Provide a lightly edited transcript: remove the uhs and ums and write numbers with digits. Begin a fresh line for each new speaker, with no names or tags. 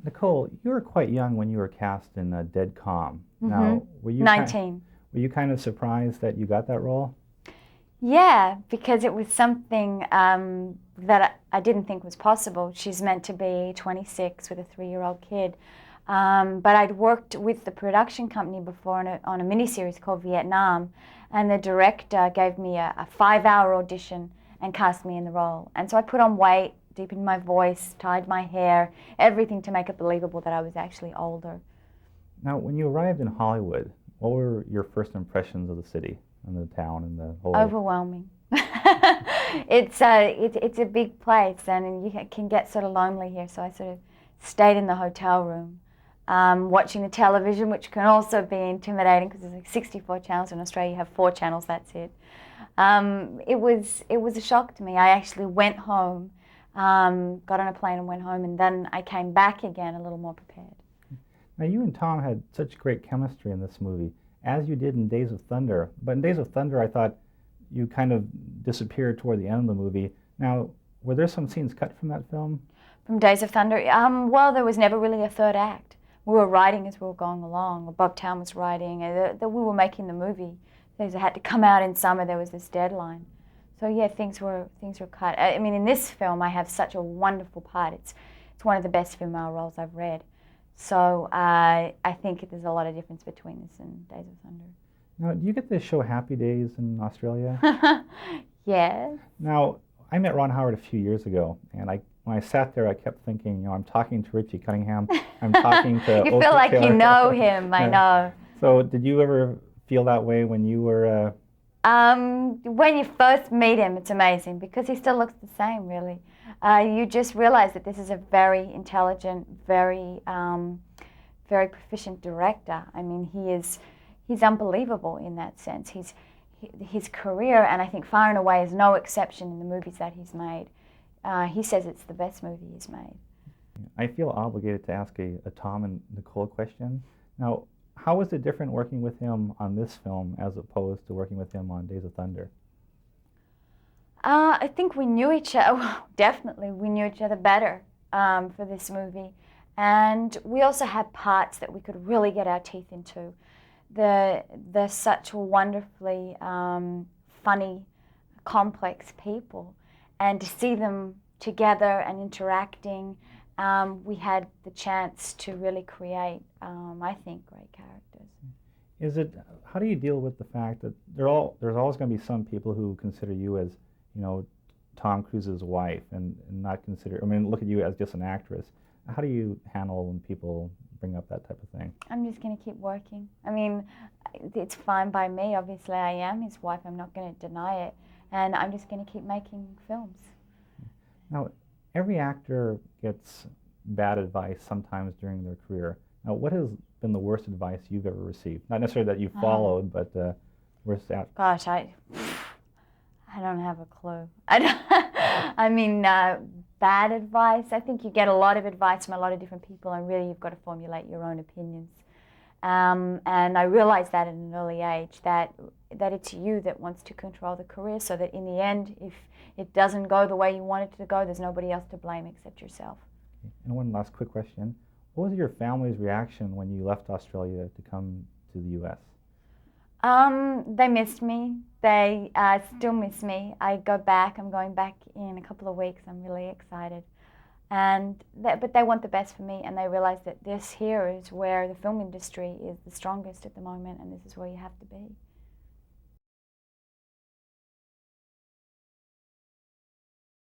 Nicole, you were quite young when you were cast in Dead Calm.
Hmm.
Now,
19.
were you kind of surprised that you got that role?
Yeah, because it was something that I didn't think was possible. She's meant to be 26 with a 3-year-old kid. But I'd worked with the production company before on a miniseries called Vietnam, and the director gave me a 5-hour audition and cast me in the role. And so I put on weight, deepened my voice, tied my hair, everything to make it believable that I was actually older.
Now, when you arrived in Hollywood, what were your first impressions of the city and the town and the whole?
Overwhelming. It's a big place, and you can get sort of lonely here. So I sort of stayed in the hotel room, watching the television, which can also be intimidating because there's like 64 channels. In Australia, you have 4 channels. That's it. It was a shock to me. I actually went home, got on a plane and went home, and then I came back again a little more prepared.
Now, you and Tom had such great chemistry in this movie, as you did in Days of Thunder. But in Days of Thunder, I thought you kind of disappeared toward the end of the movie. Now, were there some scenes cut from that film?
From Days of Thunder, well, there was never really a third act. We were writing as we were going along, or Bob Town was writing, and we were making the movie. Things had to come out in summer. There was this deadline, so yeah, things were cut. I mean, in this film, I have such a wonderful part. It's one of the best female roles I've read. So I think there's a lot of difference between this and Days of Thunder.
Now, do you get the show Happy Days in Australia?
Yes.
Now, I met Ron Howard a few years ago, and when I sat there, I kept thinking, I'm talking to Richie Cunningham, I'm talking to
You feel
Oprah
like you
Taylor.
know him, I
Yeah.
know.
So, did you ever feel that way when you were?
When you first meet him, it's amazing because he still looks the same, really. You just realize that this is a very intelligent, very proficient director. I mean, he's unbelievable in that sense. His career, and I think far and away, is no exception in the movies that he's made. He says it's the best movie he's made.
I feel obligated to ask a Tom and Nicole question. Now, how was it different working with him on this film as opposed to working with him on Days of Thunder?
I think we knew each other, well, definitely we knew each other better for this movie. And we also had parts that we could really get our teeth into. They're such wonderfully funny, complex people. And to see them together and interacting, we had the chance to really create, I think, great characters.
How do you deal with the fact that there's always going to be some people who consider you as, Tom Cruise's wife and not look at you as just an actress. How do you handle when people bring up that type of thing?
I'm just going to keep working. I mean, it's fine by me. Obviously, I am his wife. I'm not going to deny it. And I'm just going to keep making films.
Now, every actor gets bad advice sometimes during their career. Now, what has been the worst advice you've ever received? Not necessarily that you followed, but worst out.
Gosh, I don't have a clue. I mean, bad advice. I think you get a lot of advice from a lot of different people, and really you've got to formulate your own opinions. And I realized that at an early age, that it's you that wants to control the career, so that in the end, if it doesn't go the way you want it to go, there's nobody else to blame except yourself.
And one last quick question. What was your family's reaction when you left Australia to come to the U.S.?
They missed me. They still miss me. I go back. I'm going back in a couple of weeks. I'm really excited. But they want the best for me, and they realize that this here is where the film industry is the strongest at the moment, and this is where you have to be.